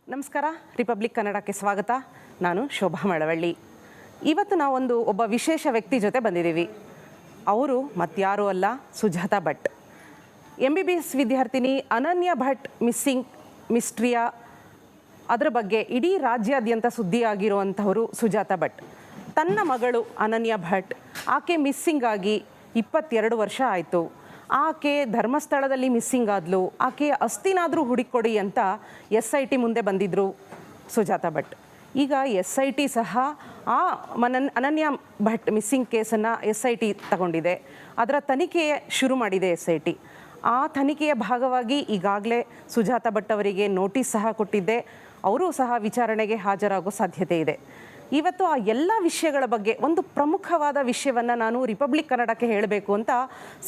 ನಮಸ್ಕಾರ, ರಿಪಬ್ಲಿಕ್ ಕನ್ನಡಕ್ಕೆ ಸ್ವಾಗತ. ನಾನು ಶೋಭಾ ಮಳವಳ್ಳಿ. ಇವತ್ತು ನಾವೊಂದು ಒಬ್ಬ ವಿಶೇಷ ವ್ಯಕ್ತಿ ಜೊತೆ ಬಂದಿದ್ದೀವಿ. ಅವರು ಮತ್ತಾರೂ ಅಲ್ಲ, ಸುಜಾತಾ ಭಟ್. MBBS ವಿದ್ಯಾರ್ಥಿನಿ ಅನನ್ಯ ಭಟ್ ಮಿಸ್ಸಿಂಗ್ ಮಿಸ್ಟ್ರಿಯ ಅದರ ಬಗ್ಗೆ ಇಡೀ ರಾಜ್ಯಾದ್ಯಂತ ಸುದ್ದಿಯಾಗಿರುವಂಥವರು ಸುಜಾತಾ ಭಟ್. ತನ್ನ ಮಗಳು ಅನನ್ಯ ಭಟ್, ಆಕೆ ಮಿಸ್ಸಿಂಗ್ ಆಗಿ 22 ವರ್ಷ ಆಯಿತು. ಆಕೆ ಧರ್ಮಸ್ಥಳದಲ್ಲಿ ಮಿಸ್ಸಿಂಗ್ ಆದಳು. ಆಕೆಯ ಅಸ್ಥಿನಾದರೂ ಹುಡುಕೊಡಿ ಅಂತ SIT ಮುಂದೆ ಬಂದಿದ್ದರು ಸುಜಾತಾ ಭಟ್. ಈಗ SIT ಸಹ ಆ ಅನನ್ಯ ಭಟ್ ಮಿಸ್ಸಿಂಗ್ ಕೇಸನ್ನು SIT ತಗೊಂಡಿದೆ. ಅದರ ತನಿಖೆ ಶುರು ಮಾಡಿದೆ SIT. ಆ ತನಿಖೆಯ ಭಾಗವಾಗಿ ಈಗಾಗಲೇ ಸುಜಾತಾ ಭಟ್ ಅವರಿಗೆ ನೋಟಿಸ್ ಸಹ ಕೊಟ್ಟಿದ್ದೆ. ಅವರು ಸಹ ವಿಚಾರಣೆಗೆ ಹಾಜರಾಗೋ ಸಾಧ್ಯತೆ ಇದೆ. ಇವತ್ತು ಆ ಎಲ್ಲ ವಿಷಯಗಳ ಬಗ್ಗೆ ಒಂದು ಪ್ರಮುಖವಾದ ವಿಷಯವನ್ನು ನಾನು ರಿಪಬ್ಲಿಕ್ ಕನ್ನಡಕ್ಕೆ ಹೇಳಬೇಕು ಅಂತ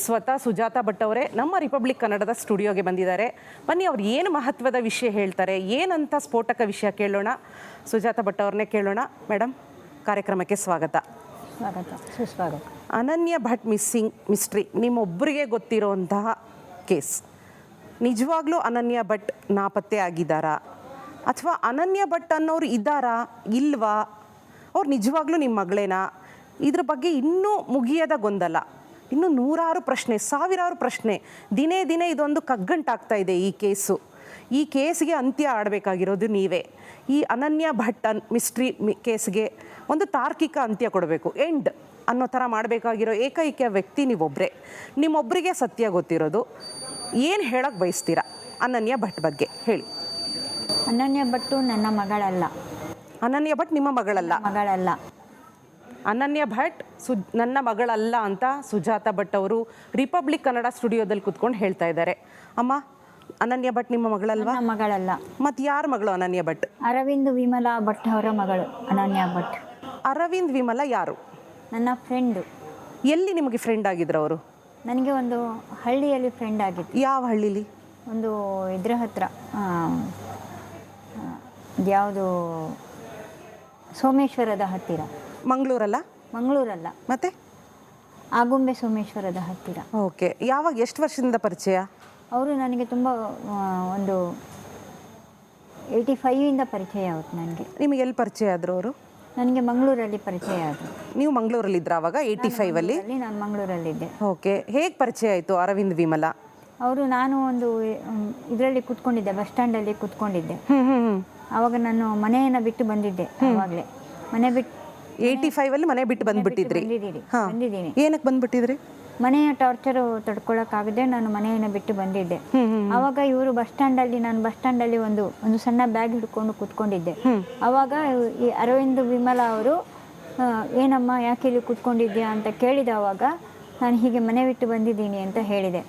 ಸ್ವತಃ ಸುಜಾತಾ ಭಟ್ ಅವರೇ ನಮ್ಮ ರಿಪಬ್ಲಿಕ್ ಕನ್ನಡದ ಸ್ಟುಡಿಯೋಗೆ ಬಂದಿದ್ದಾರೆ. ಬನ್ನಿ, ಅವ್ರು ಏನು ಮಹತ್ವದ ವಿಷಯ ಹೇಳ್ತಾರೆ, ಏನಂತ ಸ್ಫೋಟಕ ವಿಷಯ ಕೇಳೋಣ. ಸುಜಾತಾ ಭಟ್ ಅವ್ರನ್ನೇ ಕೇಳೋಣ. ಮೇಡಮ್, ಕಾರ್ಯಕ್ರಮಕ್ಕೆ ಸ್ವಾಗತ. ಸುಸ್ವಾಗತ. ಅನನ್ಯ ಭಟ್ ಮಿಸ್ಸಿಂಗ್ ಮಿಸ್ಟ್ರಿ ನಿಮ್ಮೊಬ್ಬರಿಗೆ ಗೊತ್ತಿರೋಂತಹ ಕೇಸ್. ನಿಜವಾಗ್ಲೂ ಅನನ್ಯ ಭಟ್ ನಾಪತ್ತೆ ಆಗಿದ್ದಾರಾ, ಅಥವಾ ಅನನ್ಯ ಭಟ್ ಅನ್ನೋರು ಇದ್ದಾರಾ ಇಲ್ವಾ, ಅವ್ರು ನಿಜವಾಗ್ಲೂ ನಿಮ್ಮ ಮಗಳೇನಾ? ಇದ್ರ ಬಗ್ಗೆ ಇನ್ನೂ ಮುಗಿಯದ ಗೊಂದಲ, ಇನ್ನೂ ನೂರಾರು ಪ್ರಶ್ನೆ, ಸಾವಿರಾರು ಪ್ರಶ್ನೆ. ದಿನೇ ದಿನೇ ಇದೊಂದು ಕಗ್ಗಂಟಾಗ್ತಾ ಇದೆ ಈ ಕೇಸು. ಈ ಕೇಸ್ಗೆ ಅಂತ್ಯ ಆಡಬೇಕಾಗಿರೋದು ನೀವೇ. ಈ ಅನನ್ಯ ಭಟ್ ಮಿಸ್ಟ್ರಿ ಕೇಸ್ಗೆ ಒಂದು ತಾರ್ಕಿಕ ಅಂತ್ಯ ಕೊಡಬೇಕು, ಎಂಡ್ ಅನ್ನೋ ಥರ ಮಾಡಬೇಕಾಗಿರೋ ಏಕೈಕ ವ್ಯಕ್ತಿ ನೀವೊಬ್ಬರೇ. ನಿಮ್ಮೊಬ್ಬರಿಗೆ ಸತ್ಯ ಗೊತ್ತಿರೋದು. ಏನು ಹೇಳೋಕ್ಕೆ ಬಯಸ್ತೀರಾ ಅನನ್ಯ ಭಟ್ ಬಗ್ಗೆ ಹೇಳಿ. ಅನನ್ಯ ಭಟ್ಟು ನನ್ನ ಮಗಳಲ್ಲ. ಅನನ್ಯ ಭಟ್ ನಿಮ್ಮ ಮಗಳಲ್ಲ? ಮಗಳಲ್ಲ. ಅನನ್ಯ ಭಟ್ ನನ್ನ ಮಗಳಲ್ಲ ಅಂತ ಸುಜಾತಾ ಭಟ್ ಅವರು ರಿಪಬ್ಲಿಕ್ ಕನ್ನಡ ಸ್ಟುಡಿಯೋದಲ್ಲಿ ಕೂತ್ಕೊಂಡು ಹೇಳ್ತಾ ಇದ್ದಾರೆ. ಅಮ್ಮ, ಅನನ್ಯ ಭಟ್ ನಿಮ್ಮ ಮಗಳಲ್ವಾ? ಮಗಳಲ್ಲ. ಮತ್ತು ಯಾರ ಮಗಳು ಅನನ್ಯ ಭಟ್? ಅರವಿಂದ್ ವಿಮಲಾ ಭಟ್ ಅವರ ಮಗಳು ಅನನ್ಯ ಭಟ್. ಅರವಿಂದ್ ವಿಮಲಾ ಯಾರು? ನನ್ನ ಫ್ರೆಂಡು. ಎಲ್ಲಿ ನಿಮಗೆ ಫ್ರೆಂಡ್ ಆಗಿದ್ರು ಅವರು? ನನಗೆ ಒಂದು ಹಳ್ಳಿಯಲ್ಲಿ ಫ್ರೆಂಡ್ ಆಗಿತ್ತು. ಯಾವ ಹಳ್ಳಿಲಿ? ಒಂದು ಇದ್ರ ಹತ್ರ, ಯಾವುದು, ಸೋಮೇಶ್ವರದ ಹತ್ತಿರ. ಮಂಗಳೂರಲ್ಲ? ಮಂಗಳೂರಲ್ಲ. ಮತ್ತೆ ಆಗುಂಬೆ ಸೋಮೇಶ್ವರದ ಹತ್ತಿರ. ಓಕೆ. ಯಾವಾಗ, ಎಷ್ಟು ವರ್ಷದಿಂದ ಪರಿಚಯ? ಅವರು ನನಗೆ ತುಂಬ ಒಂದು 85ಇಂದ ಪರಿಚಯ ಆಗುತ್ತೆ ನನಗೆ. ನಿಮಗೆ ಎಲ್ಲಿ ಪರಿಚಯ ಆದರು ಅವರು? ನನಗೆ ಮಂಗಳೂರಲ್ಲಿ ಪರಿಚಯ ಆದರು. ನೀವು ಮಂಗಳೂರಲ್ಲಿದ್ದರೆ ಆವಾಗ 85ಅಲ್ಲಿ? ನಾನು ಮಂಗಳೂರಲ್ಲಿದ್ದೆ. ಓಕೆ. ಹೇಗೆ ಪರಿಚಯ ಆಯಿತು ಅರವಿಂದ್ ವಿಮಲಾ? ಅವರು, ನಾನು ಒಂದು ಇದರಲ್ಲಿ ಕೂತ್ಕೊಂಡಿದ್ದೆ, ಬಸ್ ಸ್ಟ್ಯಾಂಡಲ್ಲಿ ಕೂತ್ಕೊಂಡಿದ್ದೆ. ಆವಾಗ ನಾನು ಮನೆಯನ್ನು ಬಿಟ್ಟು ಬಂದಿದ್ದೆ. ಆವಾಗಲೇ ಮನೆ ಬಿಟ್ಟು 85ಅಲ್ಲಿ ಮನೆ ಬಿಟ್ಟು ಬಂದ್ಬಿಟ್ಟಿದ್ರಿ? ಬಂದಿದ್ದೀನಿ. ಏನಕ್ಕೆ ಬಂದ್ಬಿಟ್ಟಿದ್ರಿ? ಮನೆಯ ಟಾರ್ಚರು ತಡ್ಕೊಳಕ್ಕಾಗದೆ ನಾನು ಮನೆಯನ್ನು ಬಿಟ್ಟು ಬಂದಿದ್ದೆ. ಆವಾಗ ಇವರು ಬಸ್ ಸ್ಟ್ಯಾಂಡಲ್ಲಿ, ನಾನು ಬಸ್ ಸ್ಟ್ಯಾಂಡಲ್ಲಿ ಒಂದು ಸಣ್ಣ ಬ್ಯಾಗ್ ಹಿಡ್ಕೊಂಡು ಕೂತ್ಕೊಂಡಿದ್ದೆ. ಆವಾಗ ಈ ಅರವಿಂದ್ ವಿಮಲಾ ಅವರು, ಏನಮ್ಮ ಯಾಕೆ ಇಲ್ಲಿ ಕೂತ್ಕೊಂಡಿದ್ಯಾ ಅಂತ ಕೇಳಿದವಾಗ ನಾನು ಹೀಗೆ ಮನೆ ಬಿಟ್ಟು ಬಂದಿದ್ದೀನಿ ಅಂತ ಹೇಳಿದೆ.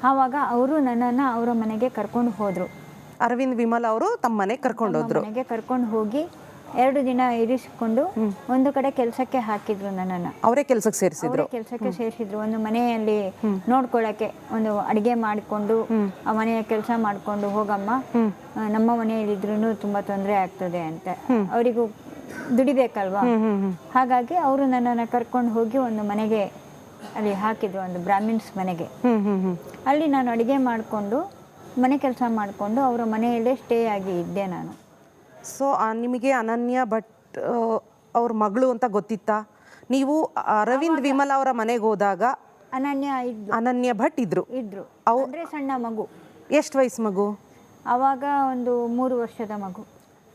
ಆವಾಗ ಅವರು ನನ್ನನ್ನು ಅವರ ಮನೆಗೆ ಕರ್ಕೊಂಡು ಹೋದರು. ಅರವಿಂದ್ ವಿಮಲಾ ಅವರು ತಮ್ಮ ಮನೆಗೆ ಕರ್ಕೊಂಡು ಹೋದ್ರು? ಮನೆಗೆ ಕರ್ಕೊಂಡು ಹೋಗಿ 2 ದಿನ ಇರಿಸಿಕೊಂಡು ಒಂದು ಕಡೆ ಕೆಲಸಕ್ಕೆ ಹಾಕಿದ್ರು ನನ್ನನ್ನು. ಅವರೇ ಕೆಲಸಕ್ಕೆ ಸೇರಿಸಿದ್ರು. ಒಂದು ಮನೆಯಲ್ಲಿ ನೋಡ್ಕೊಳ್ಳಕ್ಕೆ, ಒಂದು ಅಡಿಗೆ ಮಾಡಿಕೊಂಡು ಆ ಮನೆಯ ಕೆಲಸ ಮಾಡಿಕೊಂಡು ಹೋಗಮ್ಮ, ನಮ್ಮ ಮನೆಯಲ್ಲಿದ್ರೂ ತುಂಬಾ ತೊಂದರೆ ಆಗ್ತದೆ ಅಂತ. ಅವರಿಗೂ ದುಡಿಬೇಕಲ್ವಾ. ಹಾಗಾಗಿ ಅವರು ನನ್ನನ್ನು ಕರ್ಕೊಂಡು ಹೋಗಿ ಒಂದು ಮನೆಗೆ ಅಲ್ಲಿ ಹಾಕಿದ್ರು, ಒಂದು ಬ್ರಾಹ್ಮಿನ್ಸ್ ಮನೆಗೆ. ಅಲ್ಲಿ ನಾನು ಅಡಿಗೆ ಮಾಡಿಕೊಂಡು ಮನೆ ಕೆಲಸ ಮಾಡಿಕೊಂಡು ಅವರ ಮನೆಯಲ್ಲೇ ಸ್ಟೇ ಆಗಿ ಇದ್ದೆ ನಾನು. ಸೊ ನಿಮಗೆ ಅನನ್ಯ ಭಟ್ ಅವ್ರ ಮಗಳು ಅಂತ ಗೊತ್ತಿತ್ತಾ? ನೀವು ಅರವಿಂದ್ ವಿಮಲಾ ಅವರ ಮನೆಗೆ ಹೋದಾಗ ಅನನ್ಯ ಭಟ್ ಇದ್ರು? ಅಂದ್ರೆ ಸಣ್ಣ ಮಗು. ಎಷ್ಟು ವಯಸ್ಸು ಮಗು? ಅವಾಗ ಒಂದು 3 ವರ್ಷದ ಮಗು.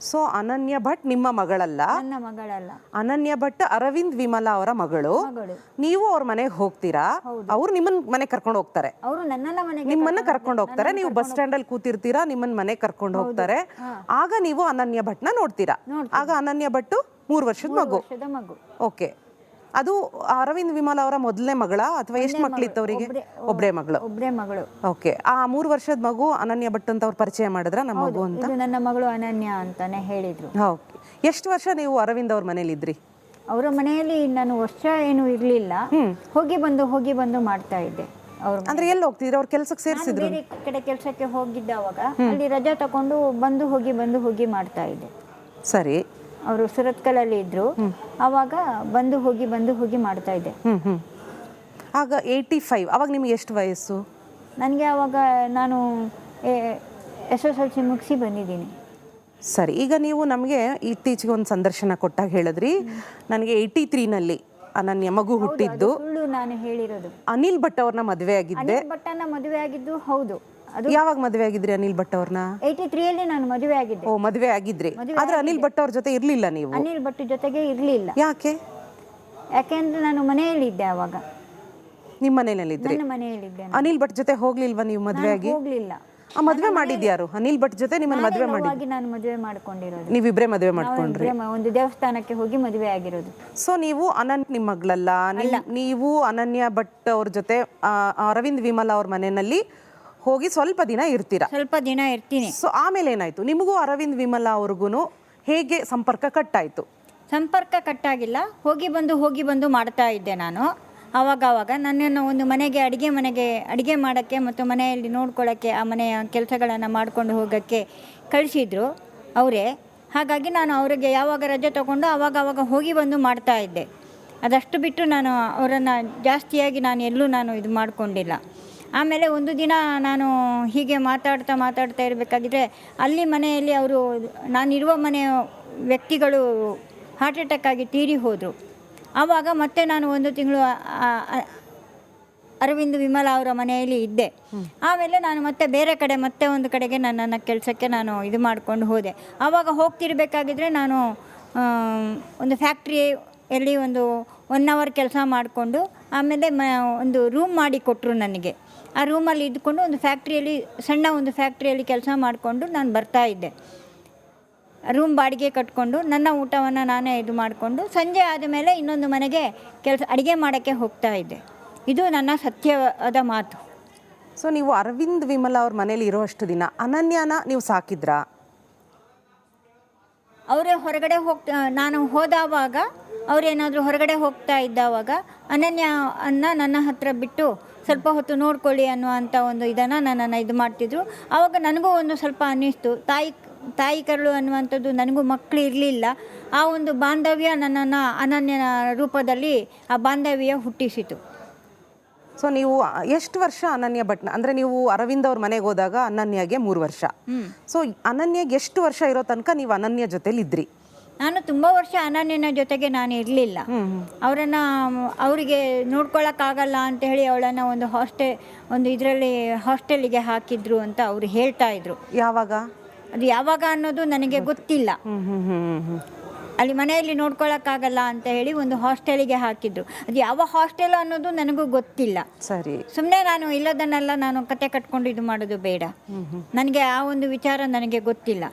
ಸೊ ಅನನ್ಯ ಭಟ್ ನಿಮ್ಮ ಮಗಳಲ್ಲ? ನನ್ನ ಮಗಳಲ್ಲ. ಅನನ್ಯ ಭಟ್ ಅರವಿಂದ್ ವಿಮಲಾ ಅವರ ಮಗಳು. ನೀವು ಅವ್ರ ಮನೆಗೆ ಹೋಗ್ತೀರಾ, ಅವ್ರು ನಿಮ್ಮನ್ನ ಮನೆಗೆ ಕರ್ಕೊಂಡು ಹೋಗ್ತಾರೆ? ಅವರು ನಿಮ್ಮನ್ನ ಕರ್ಕೊಂಡು ಹೋಗ್ತಾರೆ. ನೀವು ಬಸ್ ಸ್ಟ್ಯಾಂಡ್ ಅಲ್ಲಿ ಕೂತಿರ್ತೀರಾ, ನಿಮ್ಮನ್ನ ಮನೆಗೆ ಕರ್ಕೊಂಡು ಹೋಗ್ತಾರೆ. ಆಗ ನೀವು ಅನನ್ಯ ಭಟ್ನ ನೋಡ್ತೀರಾ. ಆಗ ಅನನ್ಯ ಭಟ್ 3 ವರ್ಷದ ಮಗು. ಓಕೆ. ಅದು ಅರವಿಂದ್ ವಿಮಲಾ ಅವರ ಮೊದಲನೇ ಮಗಳ, ಅಥವಾ ಎಷ್ಟು ಮಕ್ಳಿತ್ತು ಅವರಿಗೆ? ಒಬ್ಬರೇ ಮಗಳು. ಓಕೆ. ಆ 3 ವರ್ಷದ ಮಗು ಅನನ್ಯ ಭಟ್ ಅಂತ ಅವ್ರು ಪರಿಚಯ ಮಾಡಿದ್ರ ನಮ್ಮ ಮಗು ಅಂತ? ನನ್ನ ಮಗಳು ಅನನ್ಯ ಅಂತಾನೆ ಹೇಳಿದ್ರು. ಓಕೆ. ಎಷ್ಟು ವರ್ಷ ನೀವು ಅರವಿಂದ್ ಅವ್ರ ಮನೇಲಿ ಇದ್ರಿ? ಅವರ ಮನೆಯಲ್ಲಿ ನಾನು ವರ್ಷ ಏನು ಇರ್ಲಿಲ್ಲ, ಹೋಗಿ ಬಂದು ಮಾಡ್ತಾ ಇದ್ದೆ. ಅವ್ರು ಅಂದ್ರೆ ಎಲ್ಲಿ ಹೋಗ್ತಿದ್ರು? ಅವ್ರ ಕೆಲಸಕ್ಕೆ ಸೇರಿಸಿದ್ರು? ಬೇರೆ ಕಡೆ ಕೆಲಸಕ್ಕೆ ಹೋಗಿದ್ದ, ಅವಾಗ ಅಲ್ಲಿ ರಜಾ ತಗೊಂಡು ಬಂದು ಹೋಗಿ ಮಾಡ್ತಾ ಇದ್ದೆ. ಸರಿ. ಅವರು ಸುರತ್ಕಲಲ್ಲಿ ಇದ್ರು. ಆವಾಗ ಬಂದು ಹೋಗಿ ಮಾಡ್ತಾ ಇದ್ದೆ. ಆಗ 85. ಅವಾಗ ನಿಮ್ಗೆ ಎಷ್ಟು ವಯಸ್ಸು? ನನಗೆ ಆವಾಗ ನಾನು SSLC ಮುಗಿಸಿ ಬಂದಿದ್ದೀನಿ. ಸರಿ, ಈಗ ನೀವು ನಮಗೆ ಇತ್ತೀಚೆಗೆ ಒಂದು ಸಂದರ್ಶನ ಕೊಟ್ಟಾಗ ಹೇಳಿದ್ರಿ ನನಗೆ 83ನಲ್ಲಿ ಅನನ್ಯ ಮಗು ಹುಟ್ಟಿದ್ದು. ಸುಳ್ಳು ನಾನು ಹೇಳಿರೋದು. ಅನಿಲ್ ಭಟ್ ಅವ್ರನ್ನ ಮದುವೆ ಆಗಿದ್ದೆ. ಅನಿಲ್ ಭಟ್ಟನ ಮದುವೆ ಆಗಿದ್ದು ಹೌದು. ಅದು ಯಾವಾಗ ಮದುವೆ ಆಗಿದ್ರಿ ಅನಿಲ್ ಭಟ್ ಅವ್ರನ್ನ? 83ಯಲ್ಲಿ ನಾನು ಮದುವೆ ಆಗಿದ್ದೆ. ಓ, ಮದುವೆ ಆಗಿದ್ರಿ. ಆದ್ರೆ ಅನಿಲ್ ಭಟ್ ಅವ್ರ ಜೊತೆ ಇರ್ಲಿಲ್ಲ ನೀವು? ಅನಿಲ್ ಭಟ್ ಜೊತೆಗೆ ಇರ್ಲಿಲ್ಲ. ಯಾಕೆ? ಯಾಕೆಂದ್ರೆ ನಾನು ಮನೆಯಲ್ಲಿದ್ದೆ ಅವಾಗ. ನಿಮ್ಮ ಮನೆಯಲ್ಲಿದ್ರಿ? ನನ್ನ ಮನೆಯಲ್ಲಿದ್ದೆ. ಅನಿಲ್ ಭಟ್ ಜೊತೆ ಹೋಗ್ಲಿಲ್ವಾ ನೀವು ಮದುವೆ ಆಗಿ? ಹೋಗ್ಲಿಲ್ಲ. ಮದುವೆ ಮಾಡಿದ್ಯಾರು? ಅನಿಲ್ ಭಟ್ ಜೊತೆ ನಿಮ್ಮನ್ನ ಮದುವೆ ಮಾಡಿ? ನಾನು ಮದುವೆ ಮಾಡ್ಕೊಂಡಿರೋದು. ನೀವಿಬ್ರೇ ಮದುವೆ ಮಾಡ್ಕೊಂಡ್ರಿ? ಒಂದು ದೇವಸ್ಥಾನಕ್ಕೆ ಹೋಗಿ ಮದುವೆ ಆಗಿರೋದು. ಸೊ ನೀವು ನಿಮ್ಮ ಮಗಳಲ್ಲ, ನೀವು ಅನನ್ಯ ಭಟ್ ಅವ್ರ ಜೊತೆ ಅರವಿಂದ್ ವಿಮಲಾ ಅವ್ರ ಮನೆಯಲ್ಲಿ ಹೋಗಿ ಸ್ವಲ್ಪ ದಿನ ಇರ್ತೀರಾ? ಸ್ವಲ್ಪ ದಿನ ಇರ್ತೀನಿ. ಸೊ ಆಮೇಲೆ ಏನಾಯ್ತು? ನಿಮಗೂ ಅರವಿಂದ್ ವಿಮಲಾ ಅವ್ರಿಗೂ ಹೇಗೆ ಸಂಪರ್ಕ ಕಟ್ಟಾಯ್ತು? ಸಂಪರ್ಕ ಕಟ್ಟಾಗಿಲ್ಲ, ಹೋಗಿ ಬಂದು ಮಾಡ್ತಾ ಇದ್ದೆ ನಾನು. ಆವಾಗ ನನ್ನನ್ನು ಒಂದು ಮನೆಗೆ ಅಡುಗೆ ಮಾಡೋಕ್ಕೆ ಮತ್ತು ಮನೆಯಲ್ಲಿ ನೋಡ್ಕೊಳ್ಳೋಕ್ಕೆ, ಆ ಮನೆಯ ಕೆಲಸಗಳನ್ನು ಮಾಡಿಕೊಂಡು ಹೋಗೋಕ್ಕೆ ಕಳಿಸಿದ್ರು ಅವರೇ. ಹಾಗಾಗಿ ನಾನು ಅವರಿಗೆ ಯಾವಾಗ ರಜೆ ತಗೊಂಡು ಆವಾಗ ಹೋಗಿ ಬಂದು ಮಾಡ್ತಾ ಇದ್ದೆ. ಅದಷ್ಟು ಬಿಟ್ಟು ನಾನು ಅವರನ್ನು ಜಾಸ್ತಿಯಾಗಿ ಎಲ್ಲೂ ಇದು ಮಾಡಿಕೊಂಡಿಲ್ಲ. ಆಮೇಲೆ ಒಂದು ದಿನ ನಾನು ಹೀಗೆ ಮಾತಾಡ್ತಾ ಇರಬೇಕಾಗಿದ್ರೆ ಅಲ್ಲಿ ಮನೆಯಲ್ಲಿ ಅವರು, ನಾನಿರುವ ಮನೆಯ ವ್ಯಕ್ತಿಗಳು ಹಾರ್ಟ್ ಅಟ್ಯಾಕ್ ಆಗಿ ತೀರಿ ಹೋದರು. ಆವಾಗ ಮತ್ತೆ ನಾನು ಒಂದು ತಿಂಗಳು ಅರವಿಂದ್ ವಿಮಲಾ ಅವರ ಮನೆಯಲ್ಲಿ ಇದ್ದೆ. ಆಮೇಲೆ ನಾನು ಮತ್ತೆ ಬೇರೆ ಕಡೆ ಒಂದು ಕಡೆಗೆ ನನ್ನ ಕೆಲಸಕ್ಕೆ ನಾನು ಮಾಡಿಕೊಂಡು ಹೋದೆ. ಆವಾಗ ಹೋಗ್ತಿರ್ಬೇಕಾಗಿದ್ರೆ ನಾನು ಒಂದು ಫ್ಯಾಕ್ಟ್ರಿಯಲ್ಲಿ ಒಂದು 1 ಅವರ್ ಕೆಲಸ ಮಾಡಿಕೊಂಡು ಆಮೇಲೆ ಒಂದು ರೂಮ್ ಮಾಡಿ ಕೊಟ್ಟರು ನನಗೆ. ಆ ರೂಮಲ್ಲಿ ಇದ್ಕೊಂಡು ಒಂದು ಫ್ಯಾಕ್ಟ್ರಿಯಲ್ಲಿ ಕೆಲಸ ಮಾಡಿಕೊಂಡು ನಾನು ಬರ್ತಾ ಇದ್ದೆ. ರೂಮ್ ಬಾಡಿಗೆ ಕಟ್ಕೊಂಡು ನನ್ನ ಊಟವನ್ನು ನಾನೇ ಮಾಡಿಕೊಂಡು ಸಂಜೆ ಆದಮೇಲೆ ಇನ್ನೊಂದು ಮನೆಗೆ ಅಡುಗೆ ಮಾಡೋಕ್ಕೆ ಹೋಗ್ತಾ ಇದ್ದೆ. ಇದು ನನ್ನ ಸತ್ಯವಾದ ಮಾತು. ಸೊ ನೀವು ಅರವಿಂದ್ ವಿಮಲಾ ಅವ್ರ ಮನೇಲಿ ಇರೋಷ್ಟು ದಿನ ಅನನ್ಯನ ನೀವು ಸಾಕಿದ್ರಾ? ಅವರೇ ಹೊರಗಡೆ ನಾನು ಹೋದವಾಗ, ಅವರೇನಾದರೂ ಹೊರಗಡೆ ಹೋಗ್ತಾ ಇದ್ದಾವಾಗ ನನ್ನ ಹತ್ರ ಬಿಟ್ಟು ಸ್ವಲ್ಪ ಹೊತ್ತು ನೋಡ್ಕೊಳ್ಳಿ ಅನ್ನುವಂಥ ಒಂದು ಇದನ್ನು ನನ್ನನ್ನು ಮಾಡ್ತಿದ್ರು. ಆವಾಗ ನನಗೂ ಒಂದು ಸ್ವಲ್ಪ ಅನ್ನಿಸ್ತು, ತಾಯಿ ಕರಳು ಅನ್ನುವಂಥದ್ದು, ನನಗೂ ಮಕ್ಕಳು ಇರಲಿಲ್ಲ. ಆ ಒಂದು ಬಾಂಧವ್ಯ ನನ್ನನ್ನು ಅನನ್ಯನ ರೂಪದಲ್ಲಿ ಆ ಬಾಂಧವ್ಯ ಹುಟ್ಟಿಸಿತು. ಸೊ ನೀವು ಎಷ್ಟು ವರ್ಷ ಅನನ್ಯ ಭಟ್ನ, ಅಂದರೆ ನೀವು ಅರವಿಂದ್ ಅವ್ರ ಮನೆಗೆ ಹೋದಾಗ ಅನನ್ಯಗೆ 3 ವರ್ಷ. ಸೊ ಅನನ್ಯಗೆ ಎಷ್ಟು ವರ್ಷ ಇರೋ ತನಕ ನೀವು ಅನನ್ಯ ಜೊತೆಲಿ ಇದ್ರಿ? ನಾನು ತುಂಬ ವರ್ಷ ಅನನ್ಯನ ಜೊತೆಗೆ ನಾನು ಇರಲಿಲ್ಲ. ಅವರಿಗೆ ನೋಡ್ಕೊಳ್ಳೋಕ್ಕಾಗಲ್ಲ ಅಂತ ಹೇಳಿ ಅವಳನ್ನು ಒಂದು ಇದರಲ್ಲಿ ಹಾಸ್ಟೆಲಿಗೆ ಹಾಕಿದ್ರು ಅಂತ ಅವರು ಹೇಳ್ತಾ ಇದ್ರು. ಯಾವಾಗ? ಅದು ಯಾವಾಗ ಅನ್ನೋದು ನನಗೆ ಗೊತ್ತಿಲ್ಲ. ಅಲ್ಲಿ ಮನೆಯಲ್ಲಿ ನೋಡ್ಕೊಳ್ಳೋಕ್ಕಾಗಲ್ಲ ಅಂತ ಹೇಳಿ ಒಂದು ಹಾಸ್ಟೆಲಿಗೆ ಹಾಕಿದ್ರು. ಅದು ಯಾವ ಹಾಸ್ಟೆಲ್ ಅನ್ನೋದು ನನಗೂ ಗೊತ್ತಿಲ್ಲ. ಸರಿ, ಸುಮ್ಮನೆ ನಾನು ಇಲ್ಲದನ್ನೆಲ್ಲ ನಾನು ಕತೆ ಕಟ್ಕೊಂಡು ಮಾಡೋದು ಬೇಡ. ನನಗೆ ಆ ಒಂದು ವಿಚಾರ ನನಗೆ ಗೊತ್ತಿಲ್ಲ.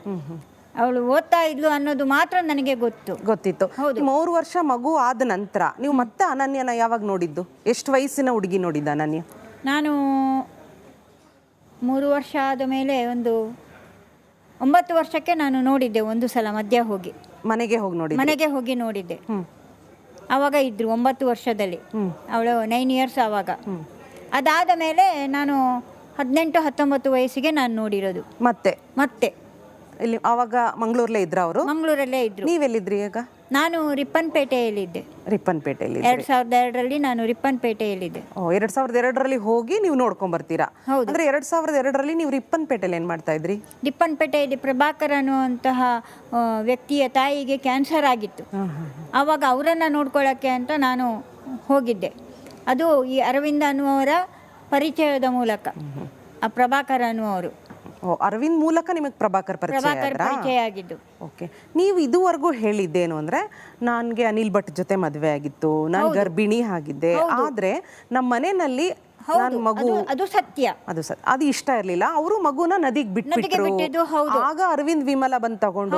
ಅವಳು ಓದ್ತಾ ಇದ್ಲು ಅನ್ನೋದು ಮಾತ್ರ ನನಗೆ ಗೊತ್ತಿತ್ತು. ಹೌದು. 3 ವರ್ಷ ಮಗು ಆದ ನಂತರ ನೀವು ಮತ್ತೆ ಅನನ್ಯನ ಯಾವಾಗ ನೋಡಿದ್ದು? ಎಷ್ಟು ವಯಸ್ಸಿನ ಹುಡುಗಿ ನೋಡಿದ್ದ ಅನನ್ಯ? ನಾನು 3 ವರ್ಷ ಆದ ಮೇಲೆ ಒಂದು 9 ವರ್ಷಕ್ಕೆ ನಾನು ನೋಡಿದ್ದೆ. ಒಂದು ಸಲ ಮಧ್ಯ ಹೋಗಿ ಮನೆಗೆ ಹೋಗಿ ನೋಡಿದ್ದೆ. ಆವಾಗ ಇದ್ರು 9 ವರ್ಷದಲ್ಲಿ, ಅವಳು 9 ಇಯರ್ಸ್ ಆವಾಗ. ಅದಾದ ಮೇಲೆ ನಾನು 18-19 ವಯಸ್ಸಿಗೆ ನಾನು ನೋಡಿರೋದು. ಮತ್ತೆ ಇಲ್ಲಿ ಆವಾಗ ಮಂಗಳೂರಲ್ಲೇ ಇದ್ರ ಅವರು? ಮಂಗಳೂರಲ್ಲೇ ಇದ್ರು. ನೀವೆಲ್ಲಿದ್ರಿ ಈಗ? ನಾನು ರಿಪ್ಪನ್ಪೇಟೆಯಲ್ಲಿದ್ದೆ. 2002ರಲ್ಲಿ ನಾನು ರಿಪ್ಪನ್ಪೇಟೆಯಲ್ಲಿದ್ದೆ. 2002ರಲ್ಲಿ ಹೋಗಿ ನೀವು ನೋಡ್ಕೊಂಡ್ ಬರ್ತೀರಾ? ಅಂದ್ರೆ 2002ರಲ್ಲಿ ನೀವು ರಿಪ್ಪನ್ಪೇಟೆಯಲ್ಲಿ ಏನ್ ಮಾಡ್ತಾ ಇದ್ರಿ? ರಿಪ್ಪನ್ಪೇಟೆಯಲ್ಲಿ ಪ್ರಭಾಕರ್ ಅನ್ನುವಂತಹ ವ್ಯಕ್ತಿಯ ತಾಯಿಗೆ ಕ್ಯಾನ್ಸರ್ ಆಗಿತ್ತು. ಆವಾಗ ಅವರನ್ನ ನೋಡ್ಕೊಳ್ಳೋಕ್ಕೆ ಅಂತ ನಾನು ಹೋಗಿದ್ದೆ. ಅದು ಈ ಅರವಿಂದ ಅನ್ನುವವರ ಪರಿಚಯದ ಮೂಲಕ. ಆ ಪ್ರಭಾಕರ್ ಅನ್ನುವರು, ಅರವಿಂದ್ ಮೂಲಕ ನಿಮಗೆ ಪ್ರಭಾಕರ್ ಪರಿಚಯ ಆಗಿದ್ದು. ಓಕೆ. ನೀವು ಇದುವರೆಗೂ ಹೇಳಿದ್ದೇನು ಅಂದ್ರೆ, ನನಗೆ ಅನಿಲ್ ಭಟ್ ಜೊತೆ ಮದುವೆ ಆಗಿತ್ತು, ನಾನು ಗರ್ಭಿಣಿ ಆಗಿದ್ದೆ, ಆದ್ರೆ ನಮ್ಮ ಮನೆಯಲ್ಲಿ ಮಗು, ಅದು ಸತ್ಯ, ಅದು ಇಷ್ಟ ಇರ್ಲಿಲ್ಲ, ಅವರು ಮಗುನ ನದಿಗೆ ಬಿಟ್ಬಿಟ್ರು. ಆಗ ಅರವಿಂದ್ ವಿಮಲಾ ಬಂದು ತಗೊಂಡು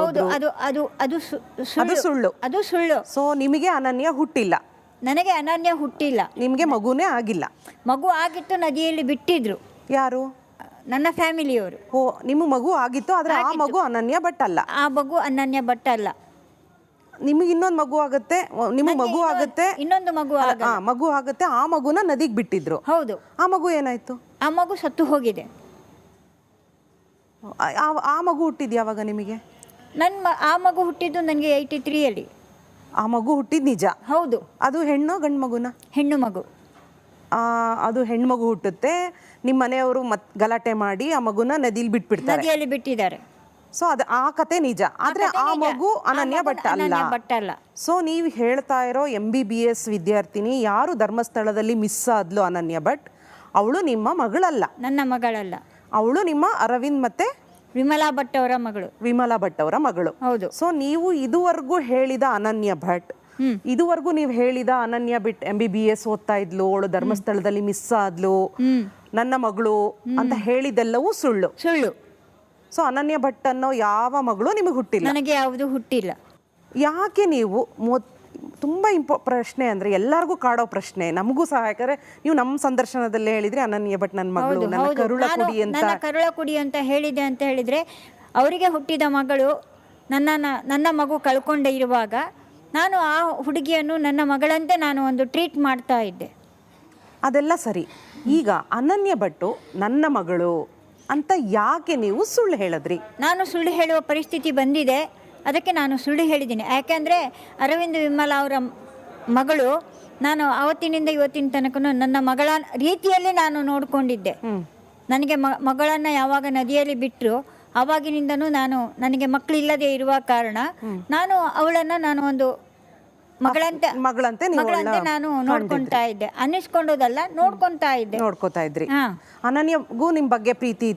ಅದು ಸುಳ್ಳು. ಸೊ ನಿಮಗೆ ಅನನ್ಯ ಹುಟ್ಟಿಲ್ಲ? ನನಗೆ ಅನನ್ಯ ಹುಟ್ಟಿಲ್ಲ. ನಿಮ್ಗೆ ಮಗುನೇ ಆಗಿಲ್ಲ? ಮಗು ಆಗಿತ್ತು, ನದಿಯಲ್ಲಿ ಬಿಟ್ಟಿದ್ರು. ಯಾರು? ನನ್ನ ಫ್ಯಾಮಿಲಿಯವರು. ನಿಮ್ಮ ಮಗು ಆಗಿತ್ತು, ಆದ್ರೆ ಆ ಮಗು ಅನನ್ಯ ಭಟ್ ಅಲ್ಲ. ಆ ಮಗು ಅನನ್ಯ ಭಟ್ ಅಲ್ಲ. ನಿಮಗೆ ಇನ್ನೊಂದು ಮಗು ಆಗುತ್ತೆ, ನಿಮ್ಮ ಮಗು ಆಗುತ್ತೆ, ಇನ್ನೊಂದು ಮಗು ಆಗುತ್ತೆ, ಆ ಮಗುನ ನದಿಗೆ ಬಿಟ್ಟಿದ್ರು. ಹೌದು. ಆ ಮಗು ಏನಾಯ್ತು? ಆ ಮಗು ಸತ್ತು ಹೋಗಿದೆ. ಆ ಮಗು ಹುಟ್ಟಿದ್ ಯಾವಾಗ ನಿಮಗೆ? ಆ ಮಗು ಹುಟ್ಟಿದ್ದು ನನಗೆ 83ಯಲ್ಲಿ. ಆ ಮಗು ಹುಟ್ಟಿದ್ ನಿಜ? ಹೌದು. ಅದು ಹೆಣ್ಣು ಗಂಡು ಮಗುನ? ಹೆಣ್ಣು ಮಗು. ಅದು ಹೆಣ್ಣು ಮಗು ಹುಟ್ಟುತ್ತೆ, ನಿಮ್ಮ ಮನೆಯವರು ಗಲಾಟೆ ಮಾಡಿ ಆ ಮಗುನ ನದಿಯಲ್ಲಿ ಬಿಟ್ಟಿದ್ದಾರೆ. ಸೊ ಅದು ಆ ಕತೆ ನಿಜ, ಆದ್ರೆ ಆ ಮಗು ಅನನ್ಯ ಭಟ್ ಅಲ್ಲ. ಸೊ ನೀವು ಹೇಳ್ತಾ ಇರೋ MBBS ವಿದ್ಯಾರ್ಥಿನಿ ಯಾರು ಧರ್ಮಸ್ಥಳದಲ್ಲಿ ಮಿಸ್ ಆದ್ಲು ಅನನ್ಯ ಭಟ್, ಅವಳು ನಿಮ್ಮ ಮಗಳಲ್ಲ. ನನ್ನ ಮಗಳಲ್ಲ, ಅವಳು ನಿಮ್ಮ ಅರವಿಂದ್ ಮತ್ತೆ ವಿಮಲಾ ಭಟ್ ಅವರ ಮಗಳು. ವಿಮಲಾ ಭಟ್ ಅವರ ಮಗಳು. ಹೌದು. ಸೊ ನೀವು ಇದುವರೆಗೂ ಹೇಳಿದ ಅನನ್ಯ ಭಟ್, ಇದುವರೆಗೂ ನೀವು ಹೇಳಿದ ಅನನ್ಯ ಬಿಟ್ MBBS ಓದ್ತಾ ಇದ್ಲು, ಅವಳು ಧರ್ಮಸ್ಥಳದಲ್ಲಿ ಮಿಸ್ ಆದ್ಲು, ನನ್ನ ಮಗಳು ಅಂತ ಹೇಳಿದೆಲ್ಲವೂ ಸುಳ್ಳು. ಸೊ ಅನನ್ಯ ಭಟ್ ಅನ್ನೋ ಯಾವ ಮಗಳು ನಿಮಗೆ ಹುಟ್ಟಿಲ್ಲ? ನನಗೆ ಯಾವುದು ಹುಟ್ಟಿಲ್ಲ. ಯಾಕೆ ನೀವು ತುಂಬಾ ಪ್ರಶ್ನೆ ಅಂದ್ರೆ ಎಲ್ಲರಿಗೂ ಕಾಡೋ ಪ್ರಶ್ನೆ, ನಮಗೂ ಸಹ. ಯಾಕಂದ್ರೆ ನೀವು ನಮ್ಮ ಸಂದರ್ಶನದಲ್ಲಿ ಹೇಳಿದ್ರಿ ಅನನ್ಯ ಭಟ್ ನನ್ನ ಮಗಳು, ನನ್ನ ಕರುಳ ಕುಡಿ ಅಂತ. ನನ್ನ ಕರುಳ ಕುಡಿ ಅಂತ ಹೇಳಿದೆ ಅಂತ ಹೇಳಿದ್ರೆ, ಅವರಿಗೆ ಹುಟ್ಟಿದ ಮಗಳು ನನ್ನ ಮಗು ಕಳ್ಕೊಂಡೇ ಇರುವಾಗ ನಾನು ಆ ಹುಡುಗಿಯನ್ನು ನನ್ನ ಮಗಳಂತೆ ನಾನು ಒಂದು ಟ್ರೀಟ್ ಮಾಡ್ತಾ ಇದ್ದೆ. ಅದೆಲ್ಲ ಸರಿ. ಈಗ ಅನನ್ಯ ಭಟ್ಟು ನನ್ನ ಮಗಳು ಅಂತ ಯಾಕೆ ನೀವು ಸುಳ್ಳು ಹೇಳಿದ್ರಿ? ನಾನು ಸುಳ್ಳು ಹೇಳುವ ಪರಿಸ್ಥಿತಿ ಬಂದಿದೆ, ಅದಕ್ಕೆ ನಾನು ಸುಳ್ಳು ಹೇಳಿದ್ದೀನಿ. ಯಾಕೆಂದರೆ ಅರವಿಂದ್ ವಿಮಲಾ ಅವರ ಮಗಳು ನಾನು ಆವತ್ತಿನಿಂದ ಇವತ್ತಿನ ತನಕ ನನ್ನ ಮಗಳ ರೀತಿಯಲ್ಲಿ ನಾನು ನೋಡಿಕೊಂಡಿದ್ದೆ. ನನಗೆ ಮಗಳನ್ನು ಯಾವಾಗ ನದಿಯಲ್ಲಿ ಬಿಟ್ಟರು ಆವಾಗಿನಿಂದನೂ ನನಗೆ ಮಕ್ಕಳಿಲ್ಲದೆ ಇರುವ ಕಾರಣ ನಾನು ಅವಳನ್ನು ನಾನು ಒಂದು ಮಗಳಂತೆ ನಾನು ನೋಡ್ಕೊಂತಾ ಇದ್ದೆ. ಅನ್ನಿಸ್ಕೊಂಡೋದಲ್ಲ, ನೋಡ್ಕೊತಾ ಇದ್ರಿ. ಅನನ್ಯಗೂ ನಿಮ್ ಬಗ್ಗೆ ಪ್ರೀತಿ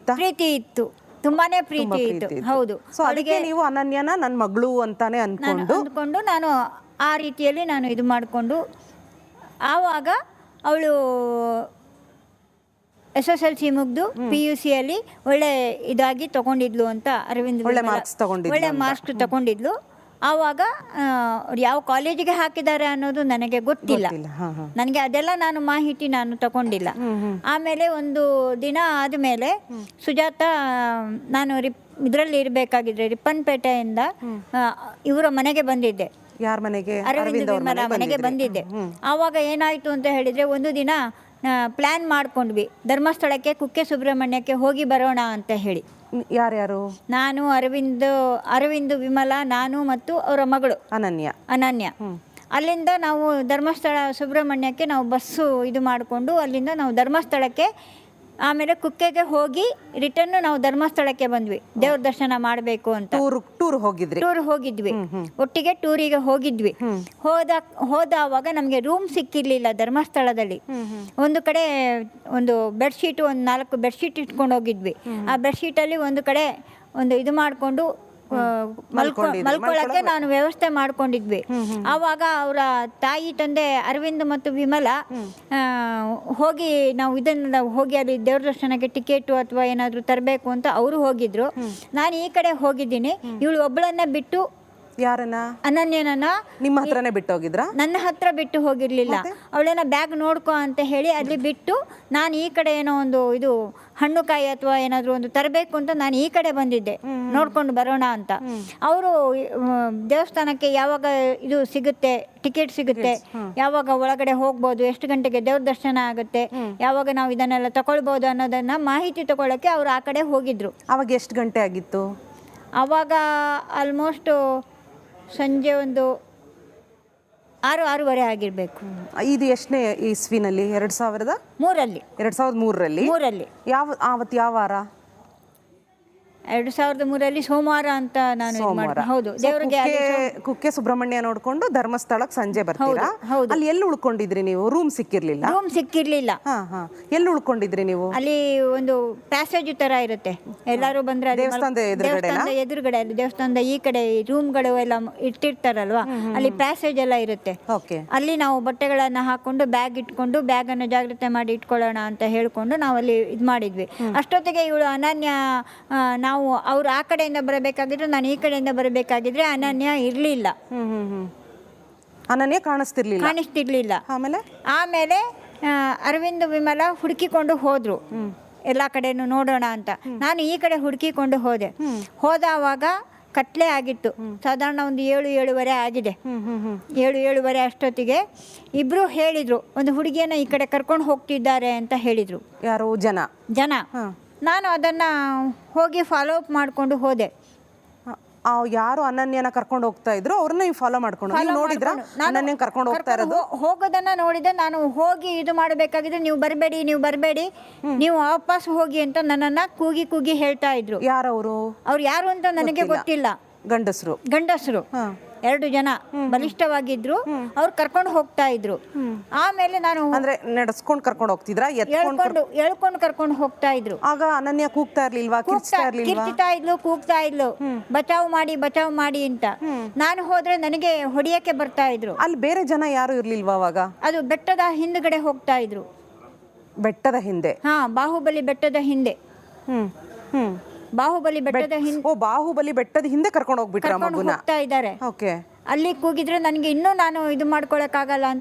ಇತ್ತು, ತುಂಬಾನೇ ಪ್ರೀತಿ ಇತ್ತು. ಹೌದು. ಸೊ ಅದಕ್ಕೆ ನೀವು ಅನನ್ಯನ ನನ್ನ ಮಗಳು ಅಂತಾನೆ ಅಂದ್ಕೊಂಡು ನಾನು ಆ ರೀತಿಯಲ್ಲಿ ನಾನು ಇದು ಮಾಡಿಕೊಂಡು, ಆವಾಗ ಅವಳು SSLC ಮುಗಿದು PUC ಅಲ್ಲಿ ಒಳ್ಳೆ ಇದಾಗಿ ತಗೊಂಡಿದ್ಲು ಅಂತ ಅರವಿಂದ್ ಒಳ್ಳೆ ಮಾರ್ಕ್ಸ್ ತಗೊಂಡಿದ್ಲು. ಆವಾಗ ಯಾವ ಕಾಲೇಜಿಗೆ ಹಾಕಿದ್ದಾರೆ ಅನ್ನೋದು ನನಗೆ ಗೊತ್ತಿಲ್ಲ. ನನಗೆ ಅದೆಲ್ಲ ಮಾಹಿತಿ ನಾನು ತಗೊಂಡಿಲ್ಲ. ಆಮೇಲೆ ಒಂದು ದಿನ ಆದಮೇಲೆ ಸುಜಾತ, ನಾನು ಇದರಲ್ಲಿ ಇರಬೇಕಾಗಿದ್ರೆ ರಿಪ್ಪನ್ಪೇಟೆಯಿಂದ ಇವರ ಮನೆಗೆ ಬಂದಿದ್ದೆ. ಯಾರ ಮನೆಗೆ? ಅರವಿಂದ್ ವಿಮಲಾ ಮನೆಗೆ ಬಂದಿದ್ದೆ. ಆವಾಗ ಏನಾಯ್ತು ಅಂತ ಹೇಳಿದ್ರೆ, ಒಂದು ದಿನ ಪ್ಲಾನ್ ಮಾಡ್ಕೊಂಡ್ವಿ, ಧರ್ಮಸ್ಥಳಕ್ಕೆ ಕುಕ್ಕೆ ಸುಬ್ರಹ್ಮಣ್ಯಕ್ಕೆ ಹೋಗಿ ಬರೋಣ ಅಂತ ಹೇಳಿ. ಯಾರ್ಯಾರು? ನಾನು, ಅರವಿಂದ್ ವಿಮಲಾ, ನಾನು ಮತ್ತು ಅವರ ಮಗಳು ಅನನ್ಯ. ಅಲ್ಲಿಂದ ನಾವು ಧರ್ಮಸ್ಥಳ ಸುಬ್ರಹ್ಮಣ್ಯಕ್ಕೆ ನಾವು ಬಸ್ಸು ಇದು ಮಾಡಿಕೊಂಡು ಅಲ್ಲಿಂದ ನಾವು ಧರ್ಮಸ್ಥಳಕ್ಕೆ, ಆಮೇಲೆ ಕುಕ್ಕೆಗೆ ಹೋಗಿ ರಿಟರ್ನ್ ನಾವು ಧರ್ಮಸ್ಥಳಕ್ಕೆ ಬಂದ್ವಿ ದೇವ್ರ ದರ್ಶನ ಮಾಡಬೇಕು ಅಂತ. ಟೂರ್ ಹೋಗಿದ್ವಿ, ಒಟ್ಟಿಗೆ ಟೂರಿಗೆ ಹೋಗಿದ್ವಿ. ಹೋದವಾಗ ನಮಗೆ ರೂಮ್ ಸಿಕ್ಕಿರ್ಲಿಲ್ಲ ಧರ್ಮಸ್ಥಳದಲ್ಲಿ. ಒಂದು ಕಡೆ ಒಂದು ಬೆಡ್ಶೀಟ್, ಒಂದು 4 ಬೆಡ್ಶೀಟ್ ಇಟ್ಕೊಂಡು ಹೋಗಿದ್ವಿ. ಆ ಬೆಡ್ಶೀಟಲ್ಲಿ ಒಂದು ಕಡೆ ಒಂದು ಇದು ಮಾಡಿಕೊಂಡು ಮಲ್ಕೊಳ್ಳಕ್ಕೆ ನಾನು ವ್ಯವಸ್ಥೆ ಮಾಡ್ಕೊಂಡಿದ್ವಿ. ಆವಾಗ ಅವರ ತಾಯಿ ತಂದೆ ಅರವಿಂದ್ ಮತ್ತು ವಿಮಲಾ ಹೋಗಿ ನಾವು ಹೋಗಿ ಅಲ್ಲಿ ದೇವ್ರ ದರ್ಶನಕ್ಕೆ ಟಿಕೆಟು ಅಥವಾ ಏನಾದರೂ ತರಬೇಕು ಅಂತ ಅವರು ಹೋಗಿದ್ರು. ನಾನು ಈ ಕಡೆ ಹೋಗಿದ್ದೀನಿ. ಇವಳು ಒಬ್ಬಳನ್ನ ಬಿಟ್ಟು, ಯಾರನ್ನ? ಅನನ್ಯನನ್ನ ನಿಮ್ಮ ಹತ್ರನೇ ಬಿಟ್ಟು ಹೋಗಿದ್ರಾ? ನನ್ನ ಹತ್ರ ಬಿಟ್ಟು ಹೋಗಿರ್ಲಿಲ್ಲ. ಅವಳನ್ನ ಬ್ಯಾಗ್ ನೋಡ್ಕೊ ಅಂತ ಹೇಳಿ ಅಲ್ಲಿ ಬಿಟ್ಟು, ನಾನು ಈ ಕಡೆ ಏನೋ ಒಂದು ಇದು ಹಣ್ಣುಕಾಯಿ ಅಥವಾ ಏನಾದರೂ ಒಂದು ತರಬೇಕು ಅಂತ ನಾನು ಈ ಕಡೆ ಬಂದಿದ್ದೆ, ನೋಡ್ಕೊಂಡು ಬರೋಣ ಅಂತ. ಅವರು ದೇವಸ್ಥಾನಕ್ಕೆ ಯಾವಾಗ ಇದು ಸಿಗುತ್ತೆ, ಟಿಕೆಟ್ ಸಿಗುತ್ತೆ, ಯಾವಾಗ ಒಳಗಡೆ ಹೋಗ್ಬೋದು, ಎಷ್ಟು ಗಂಟೆಗೆ ದೇವ್ರ ದರ್ಶನ ಆಗುತ್ತೆ, ಯಾವಾಗ ನಾವು ಇದನ್ನೆಲ್ಲ ತಗೊಳ್ಬೋದು ಅನ್ನೋದನ್ನ ಮಾಹಿತಿ ತಗೊಳ್ಳೋಕ್ಕೆ ಅವರು ಆ ಕಡೆ ಹೋಗಿದ್ರು. ಅವಾಗ ಎಷ್ಟು ಗಂಟೆ ಆಗಿತ್ತು? ಆವಾಗ ಆಲ್ಮೋಸ್ಟ್ ಸಂಜೆ ಒಂದು 6-6:30 ಆಗಿರ್ಬೇಕು. ಇದು ಎಷ್ಟನೇ ಇಸ್ವಿನಲ್ಲಿ? 2003ರಲ್ಲಿ. ಆವತ್ತು ಯಾವ ವಾರ? 2003ರಲ್ಲಿ ಸೋಮವಾರ ಅಂತ ನಾನು ಹೌದು. ದೇವರಿಗೆ ಕುಕ್ಕೆ ಸುಬ್ರಹ್ಮಣ್ಯ ನೋಡ್ಕೊಂಡು ಧರ್ಮಸ್ಥಳಕ್ಕೆ ಸಂಜೆ ಬರ್ತೀರಾ? ಅಲ್ಲಿ ಎಲ್ಲಿ ಉಳ್ಕೊಂಡಿದ್ರಿ ನೀವು? ರೂಮ್ ಸಿಕ್ಕಿರ್ಲಿಲ್ಲ? ಎಲ್ಲಿ ಉಳ್ಕೊಂಡಿದ್ರಿ ನೀವು? ಅಲ್ಲಿ ಒಂದು ಪ್ಯಾಸೇಜ್ ತರ ಇರುತ್ತೆ, ಎಲ್ಲರೂ ಬಂದ್ರೆ ದೇವಸ್ಥಾನದ ಎದುರುಗಡೆ, ಅಲ್ಲಿ ದೇವಸ್ಥಾನದ ಈ ಕಡೆ ರೂಮ್ಗಳು ಎಲ್ಲ ಇಟ್ಟಿರ್ತಾರಲ್ವಾ, ಅಲ್ಲಿ ಪ್ಯಾಸೇಜ್ ಎಲ್ಲ ಇರುತ್ತೆ. ಅಲ್ಲಿ ನಾವು ಬಟ್ಟೆಗಳನ್ನ ಹಾಕೊಂಡು ಬ್ಯಾಗ್ ಇಟ್ಕೊಂಡು ಬ್ಯಾಗ್ ಅನ್ನು ಜಾಗ್ರತೆ ಮಾಡಿ ಇಟ್ಕೊಳ್ಳೋಣ ಅಂತ ಹೇಳ್ಕೊಂಡು ನಾವು ಅಲ್ಲಿ ಇದು ಮಾಡಿದ್ವಿ. ಅಷ್ಟೊತ್ತಿಗೆ ಇವಳು ಅನನ್ಯ, ನಾವು ಅವ್ರು ಆ ಕಡೆಯಿಂದ ಬರಬೇಕಾಗಿದ್ರು, ನಾನು ಈ ಕಡೆಯಿಂದ ಬರಬೇಕಾಗಿದ್ರೆ ಅನನ್ಯ ಇರ್ಲಿಲ್ಲ. ಅನನ್ಯ ಕಾಣಿಸ್ತಿರ್ಲಿಲ್ಲ. ಆಮೇಲೆ ಅರವಿಂದ್ ವಿಮಲಾ ಹುಡುಕಿಕೊಂಡು ಹೋದ್ರು ಎಲ್ಲ ಕಡೆನೂ ನೋಡೋಣ ಅಂತ. ನಾನು ಈ ಕಡೆ ಹುಡುಕಿಕೊಂಡು ಹೋದವಾಗ ಕತ್ಲೆ ಆಗಿತ್ತು. ಸಾಧಾರಣ ಒಂದು 7-7:30 ಆಗಿದೆ. 7-7:30 ಅಷ್ಟೊತ್ತಿಗೆ ಇಬ್ರು ಹೇಳಿದ್ರು, ಒಂದು ಹುಡುಗಿಯನ್ನ ಈ ಕಡೆ ಕರ್ಕೊಂಡು ಹೋಗ್ತಿದ್ದಾರೆ ಅಂತ ಹೇಳಿದ್ರು. ಯಾರು? ಜನ. ನಾನು ಅದನ್ನು ಹೋಗಿ ಫಾಲೋ ಅಪ್ ಮಾಡಿಕೊಂಡು ಹೋದೆ. ಯಾರು ಅನನ್ಯನ ಕರ್ಕೊಂಡು ಹೋಗ್ತಾ ಇದ್ರು ಅವ್ರನ್ನ ನೀವು ಫಾಲೋ ಮಾಡ್ಕೊಂಡು ನೀವು ನೋಡಿದ್ರ ಅನನ್ಯ ಕರ್ಕೊಂಡು ಹೋಗ್ತಾ ಇರೋದು? ಹೋಗೋದನ್ನ ನೋಡಿದೆ ನಾನು. ಹೋಗಿ ಇದು ಮಾಡಬೇಕಾಗಿದ್ರೆ ನೀವು ಬರಬೇಡಿ ನೀವು ವಾಪಸ್ ಹೋಗಿ ಅಂತ ನನ್ನನ್ನ ಕೂಗಿ ಕೂಗಿ ಹೇಳ್ತಾ ಇದ್ರು. ಯಾರವರು? ಅವ್ರು ಯಾರು ಅಂತ ನನಗೆ ಗೊತ್ತಿಲ್ಲ. ಗಂಡಸರು? 2 ಜನ ಬಲಿಷ್ಠವಾಗಿದ್ರು. ಅವ್ರು ಕರ್ಕೊಂಡು ಹೋಗ್ತಾ ಇದ್ರು. ಆಮೇಲೆ ನಾನು ಅಂದ್ರೆ ನಡೆಸ್ಕೊಂಡು ಕರ್ಕೊಂಡು ಹೋಗ್ತಿದ್ರಾ? ಎಳ್ಕೊಂಡು ಕರ್ಕೊಂಡು ಹೋಗ್ತಾ ಇದ್ರು. ಆಗ ಅನನ್ಯ ಕೂಗ್ತಾ ಇರ್ಲಿಲ್ವಾ? ಕೂಗ್ತಾ ಇದ್ಲು ಬಚಾವ್ ಮಾಡಿ ಅಂತ. ನಾನು ಹೋದ್ರೆ ನನಗೆ ಹೊಡಿಯಕ್ಕೆ ಬರ್ತಾ ಇದ್ರು. ಅಲ್ಲಿ ಬೇರೆ ಜನ ಯಾರು ಇರ್ಲಿಲ್ವಾ ಅವಾಗ? ಅದು ಬೆಟ್ಟದ ಹಿಂದ್ಗಡೆ ಹೋಗ್ತಾ ಇದ್ರು. ಬೆಟ್ಟದ ಹಿಂದೆ? ಬಾಹುಬಲಿ ಬೆಟ್ಟದ ಹಿಂದೆ. ಬಾಹುಬಲಿ ಬೆಟ್ಟದ ಹಿಂದೆ. ಬಾಹುಬಲಿ ಬೆಟ್ಟದ ಹಿಂದೆ ಕರ್ಕೊಂಡು ಹೋಗ್ಬಿಟ್ರ ಮಗುನ? ಹೋಗ್ತಾ ಇದ್ದಾರೆ. ಓಕೆ. ಅಲ್ಲಿ ಕೂಗಿದ್ರೆ ನನಗೆ ಇನ್ನೂ ನಾನು ಇದು ಮಾಡ್ಕೊಳಕ್ಕಾಗಲ್ಲ ಅಂತ